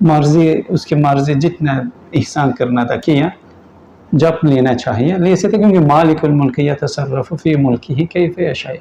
مرضی اس کی مرضی جتنا احسان کرنا تھا کیا جب لینا چاہیے لے سکتے کیونکہ مالک الملک یتصرف فی ملکہ کیف یشاء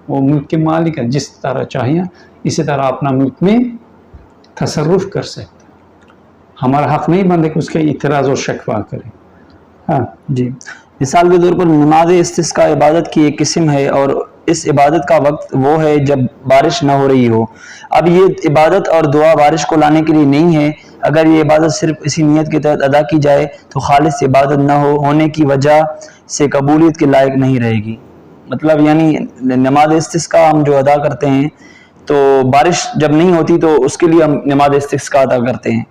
وہ ملک کے مالک ہے جس طرح چاہیے اسی طرح اپنا ملک میں تصرف کر سکتے ہمارا حق نہیں بنتا کہ اس کے اعتراض اور شکوہ کرے. ہاں جی مثال کے طور پر نماز استسقاء عبادت کی ایک قسم ہے اور اس عبادت کا وقت وہ ہے جب بارش نہ ہو رہی ہو. اب یہ عبادت اور دعا بارش کو لانے کے لیے نہیں ہے. اگر یہ عبادت صرف اسی نیت کے تحت ادا کی جائے تو خالص عبادت نہ ہونے کی وجہ سے قبولیت کے لائق نہیں رہے گی. مطلب یعنی نماز استسقاء ہم جو ادا کرتے ہیں تو بارش جب نہیں ہوتی تو اس کے لیے ہم نماز استسقاء ادا کرتے ہیں.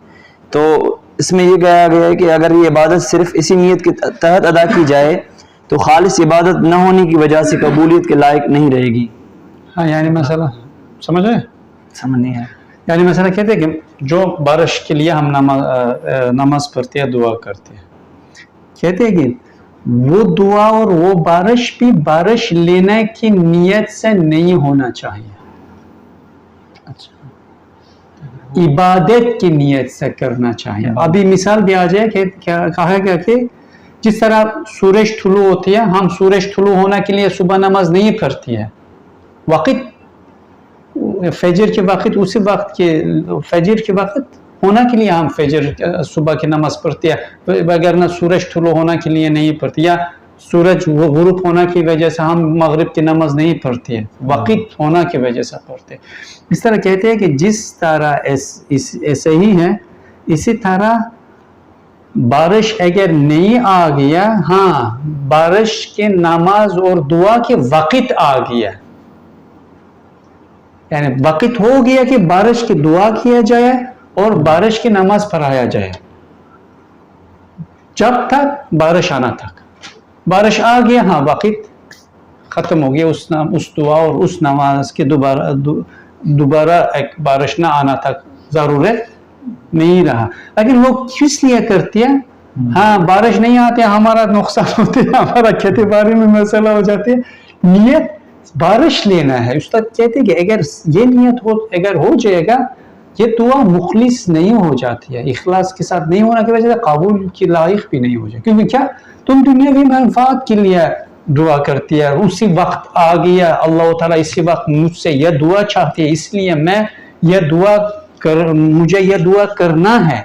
تو اس میں یہ کہا گیا ہے کہ اگر یہ عبادت صرف اسی نیت کے تحت ادا کی جائے تو خالص عبادت نہ ہونے کی وجہ سے قبولیت کے لائق نہیں رہے گی. ہاں یعنی مسئلہ سمجھ رہے سمجھ نہیں ہے. یعنی مسئلہ کہتے ہیں کہ جو بارش کے لیے ہم نماز پڑھتے ہیں دعا کرتے ہیں کہتے ہیں کہ وہ دعا اور وہ بارش بھی بارش لینے کی نیت سے نہیں ہونا چاہیے. عبادت کی نیت سے کرنا چاہیے. ابھی مثال بھی آ جائے کہ کہا گیا کہ جس طرح سورج طلوع ہوتی ہے ہم سورج طلوع ہونا کے لیے صبح نماز نہیں پڑھتی ہے وقت فجر کے وقت اسی وقت کے فجر کے وقت ہونا کے لیے ہم فجر صبح کی نماز پڑھتی ہے وگرنہ سورج طلوع ہونا کے لیے نہیں پڑھتی یا سورج غروب ہونا کی وجہ سے ہم مغرب کی نماز نہیں پڑھتی ہے وقت ہونا کی وجہ سے پڑھتے ہیں. اس طرح کہتے ہیں کہ جس طرح ایسے ہی ہے اسی طرح بارش اگر نہیں آ گیا ہاں بارش کے نماز اور دعا کے وقت آ گیا یعنی وقت ہو گیا کہ بارش کی دعا کیا جائے اور بارش کی نماز پڑھایا جائے جب تک بارش آنا تک بارش آ گیا ہاں وقت ختم ہو گیا اس دعا اور اس نماز کے دوبارہ ایک بارش نہ آنا تک ضرورت نہیں رہا. لیکن وہ کس لیے کرتی ہے ہاں بارش نہیں آتی ہمارا نقصان ہوتا ہے ہمارا کھیتی باڑی میں مسئلہ ہو جاتی ہے نیت بارش لینا ہے. استاد کہتے ہیں کہ اگر یہ نیت اگر ہو جائے گا یہ دعا مخلص نہیں ہو جاتی ہے اخلاص کے ساتھ نہیں ہونے کی وجہ سے قبول کی لائق بھی نہیں ہو جائے کیونکہ کیا تم دنیاوی منفعت کے لیے دعا کرتی ہے اسی وقت آ گیا اللہ تعالیٰ اسی وقت مجھ سے یہ دعا چاہتی ہے اس لیے میں یہ دعا مجھے یہ دعا کرنا ہے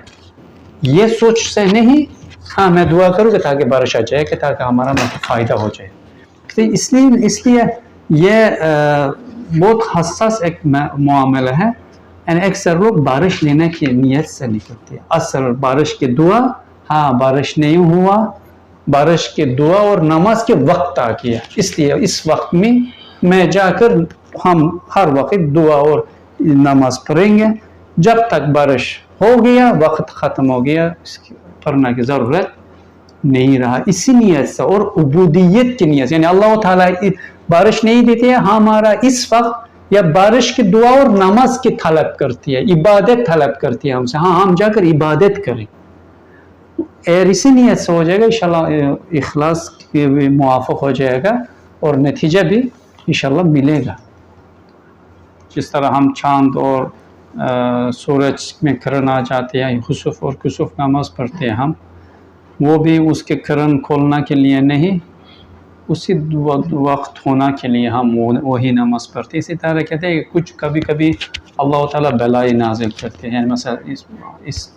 یہ سوچ سے نہیں ہاں میں دعا کروں گا تاکہ بارش آ جائے کہ تاکہ ہمارا فائدہ ہو جائے. تو اس لیے یہ بہت حساس ایک معاملہ ہے یعنی اکثر لوگ بارش لینے کی نیت سے نہیں کرتے. اصل بارش کی دعا ہاں بارش نہیں ہوا بارش کے دعا اور نماز کے وقت آ گیا اس لیے اس وقت میں جا کر ہم ہر وقت دعا اور نماز پڑھیں گے جب تک بارش ہو گیا وقت ختم ہو گیا اس کی پڑھنے کی ضرورت نہیں رہا. اسی نیت سے اور عبودیت کی نیت یعنی اللہ تعالیٰ بارش نہیں دیتے ہیں ہمارا اس وقت یا بارش کی دعا اور نماز کی طلب کرتی ہے عبادت طلب کرتی ہے ہم سے ہاں ہم جا کر عبادت کریں اور اسی نیت سے ہو جائے گا انشاءاللہ اخلاص کے بھی موافق ہو جائے گا اور نتیجہ بھی انشاءاللہ ملے گا. جس طرح ہم چاند اور سورج میں کرن آ جاتے ہیں خسوف اور کسوف نماز پڑھتے ہیں ہم وہ بھی اس کے کرن کھولنا کے لیے نہیں اسی وقت ہونا کے لیے ہم وہی نماز پڑھتے ہیں. اسی طرح کہتے ہیں کہ کچھ کبھی کبھی اللہ تعالیٰ بلائی نازل کرتے ہیں مثلا اس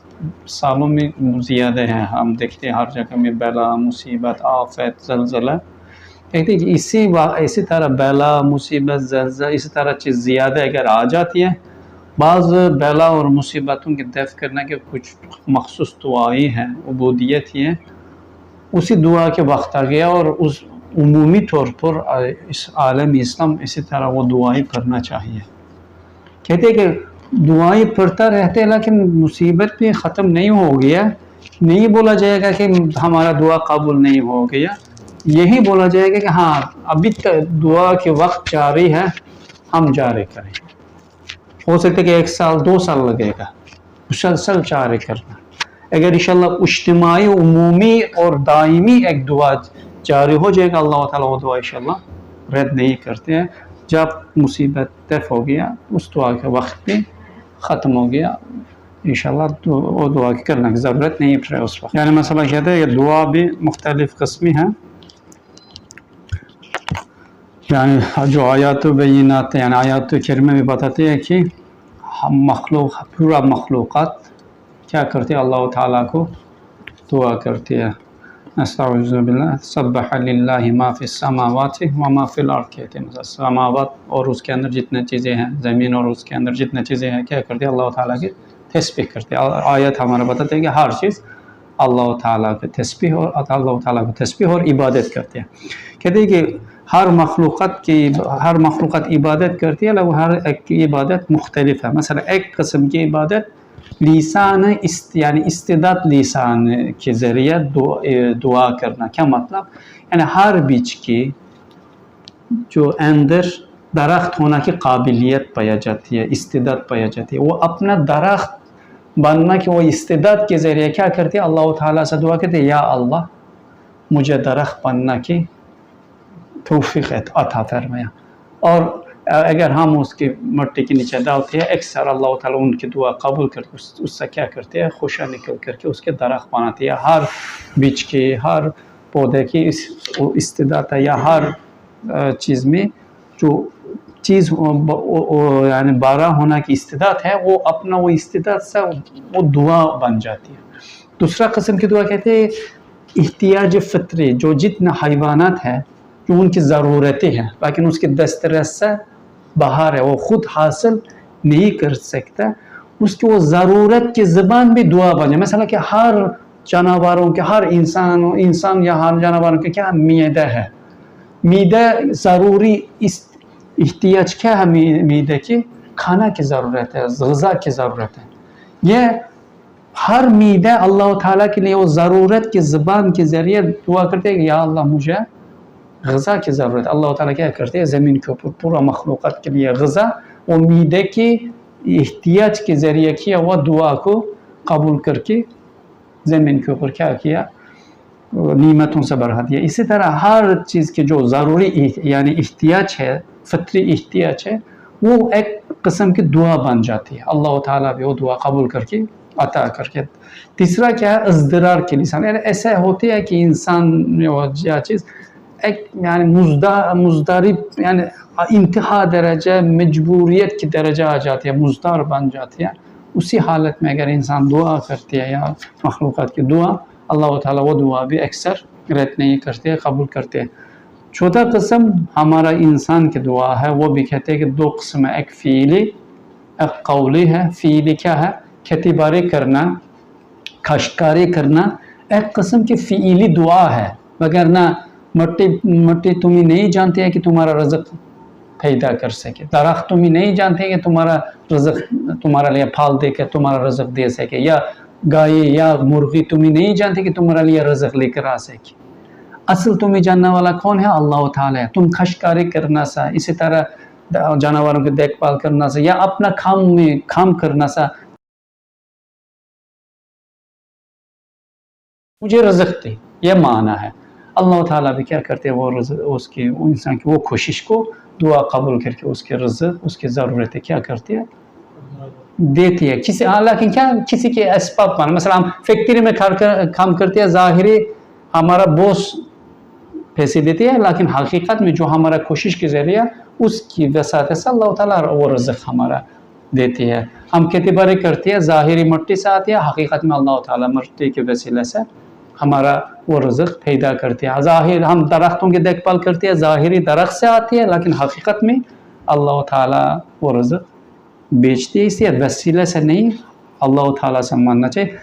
سالوں میں زیادہ ہیں ہم دیکھتے ہیں ہر جگہ میں بلا مصیبت آفت زلزلہ کہتے ہیں کہ اسی طرح بلا مصیبت زلزلہ اسی طرح چیز زیادہ اگر آ جاتی ہے بعض بلا اور مصیبتوں کے دفع کرنے کے کچھ مخصوص دعائیں ہیں عبودیت ہی ہیں اسی دعا کے وقت آ گیا اور اس عمومی طور پر اس عالم اسلام اسی طرح وہ دعائیں پڑھنا چاہیے. کہتے ہیں کہ دعائیں پڑھتا رہتے لیکن مصیبت بھی ختم نہیں ہو گیا نہیں بولا جائے گا کہ ہمارا دعا قبول نہیں ہو گیا یہی بولا جائے گا کہ ہاں ابھی دعا کے وقت جاری ہے ہم جاری کریں. ہو سکتا ہے کہ 1 سال 2 سال لگے گا مسلسل جاری کرنا اگر انشاءاللہ اجتماعی عمومی اور دائمی ایک دعا جاری ہو جائے گا اللہ تعالیٰ وہ دعا انشاءاللہ رد نہیں کرتے ہیں. جب مصیبت دفع ہو گیا اس دعا کے وقت بھی ختم ہو گیا انشاءاللہ تو وہ دعا کی کرنے کی ضرورت نہیں پھر اس وقت. یعنی مسئلہ کہتے ہیں کہ دعا بھی مختلف قسمی ہیں. یعنی جو آیات بینات یعنی آیات کریمہ میں بتاتے ہیں کہ ہم پورا مخلوقات کیا کرتے ہیں اللہ تعالیٰ کو دعا کرتے ہیں. استعوذ باللہ سبح للہ ما فی السماوات و ما فی الارض کہتے ہیں. سماوات اور اس کے اندر جتنے چیزیں ہیں، زمین اور اس کے اندر جتنے چیزیں ہیں، کیا کرتے ہیں اللہ تعالیٰ کی تسبیح کرتے ہیں. آیت ہمارا بتاتے ہیں کہ ہر چیز اللہ تعالیٰ کی تسبیح اور اللہ تعالیٰ کو تسبیح اور عبادت کرتے ہیں. کہتے ہیں کہ ہر مخلوقات عبادت کرتی ہے، لیکن ہر ایک کی عبادت مختلف ہے. مثلا ایک قسم کی عبادت لسان یعنی استعداد لسان کے ذریعے دعا کرنا. کیا مطلب؟ یعنی ہر بیچ کی جو اندر درخت ہونا کی قابلیت پایا جاتی ہے، استعداد پایا جاتی ہے، وہ اپنا درخت بننا کہ وہ استعداد کے ذریعے کیا کرتے ہیں اللہ تعالیٰ سے دعا کرتے ہیں یا اللہ مجھے درخت بننا کی توفیق عطا فرمایا. اور اگر ہم اس کی مٹی کے نیچے ڈالتے ہیں اکثر اللہ تعالیٰ ان کی دعا قبول کر کے اس سے کیا کرتے ہیں خوشا نکل کر کے اس کے درخت بناتے ہیں. ہر بیج کے ہر پودے کی استعداد ہے یا ہر چیز میں جو چیز یعنی بارہ ہونا کی استعداد ہے وہ اپنا وہ استعداد سے وہ دعا بن جاتی ہے. دوسرا قسم کی دعا کہتے ہیں احتیاج فطری، جو جتنا حیوانات ہیں جو ان کی ضرورتیں ہیں لیکن اس کے دسترس سے باہر ہے، وہ خود حاصل نہیں کر سکتا، اس کی وہ ضرورت کی زبان بھی دعا بن جائے. مثلا کہ ہر جانوروں کے ہر انسان یا ہر جانوروں کے کیا معدہ ہے، معدہ ضروری احتیاج کیا ہے معدے کی؟ کھانا کی ضرورت ہے، غذا کی ضرورت ہے. یہ ہر معدہ اللہ تعالیٰ کے لیے وہ ضرورت کی زبان کے ذریعے دعا کرتے ہیں کہ یا اللہ مجھے غذا کی ضرورت. اللہ تعالیٰ کیا کرتے ہیں زمین کے اوپر پورا مخلوقات کے لیے غذا وہ معدے کی احتیاج کے ذریعے کیا وہ دعا کو قبول کر کے زمین کے اوپر کیا کیا نعمتوں سے بڑھا دیا. اسی طرح ہر چیز کی جو ضروری یعنی احتیاج ہے، فطری احتیاج ہے، وہ ایک قسم کی دعا بن جاتی ہے. اللہ تعالیٰ بھی وہ دعا قبول کر کے عطا کر کے. تیسرا کیا ہے ازدرار کے لسان، یعنی ایسا ہوتی ہے کہ انسان یا چیز ایک یعنی مضطرب یعنی انتہا درجہ مجبوریت کی درجہ آ جاتی ہے، مضطر بن جاتی ہے. اسی حالت میں اگر انسان دعا کرتے ہیں یا مخلوقات کی دعا، اللہ تعالیٰ وہ دعا بھی اکثر رد نہیں کرتے، قبول کرتے ہیں. چوتھا قسم ہمارا انسان کی دعا ہے، وہ بھی کہتے ہیں کہ دو قسم ہے، ایک فعلی ایک قولی ہے. فعلی کیا ہے؟ کھیتی باڑی کرنا، کاشتکاری کرنا ایک قسم کی فعلی دعا ہے. وگرنہ مٹی تمہیں نہیں جانتی ہے کہ تمہارا رزق پیدا کر سکے، درخت تمہیں نہیں جانتے ہیں کہ تمہارا رزق تمہارا لیے پھل دے کے تمہارا رزق دے سکے، یا گائے یا مرغی تمہیں نہیں جانتے کہ تمہارا لیے رزق لے کر آ سکے. اصل تمہیں جاننے والا کون ہے؟ اللہ تعالیٰ ہے. تم کاشتکاری کرنا سا، اسی طرح جانوروں کی دیکھ بھال کرنا سا یا اپنا کام کرنا سا، مجھے رزق دے، یہ معنی ہے. اللہ تعالیٰ بھی کیا کرتے ہیں وہ انسان کی وہ کوشش کو دعا قبول کر کے اس کے رزق اس کی ضرورتیں کیا کرتے ہیں دیتی ہے. لیکن کیا کسی کے اسباب پر، مثلا ہم فیکٹری میں کام کرتے ہیں، ظاہری ہمارا باس پیسے دیتے ہیں لیکن حقیقت میں جو ہمارا کوشش کے ذریعہ اس کی وسعت سے اللہ تعالیٰ وہ رزق ہمارا دیتی ہے. ہم کھیتی باڑی کرتے ہیں، ظاہری مٹی سے آتی ہے، حقیقت میں اللہ تعالیٰ مٹی کے وسیلے سے ہمارا وہ رزق پیدا کرتے ہیں. ظاہر ہم درختوں کی دیکھ بھال کرتے ہیں، ظاہری درخت سے آتی ہے لیکن حقیقت میں اللہ تعالیٰ وہ رزق بیچتے ہیں. اس وسیلے سے نہیں، اللہ تعالیٰ سے ماننا چاہیے.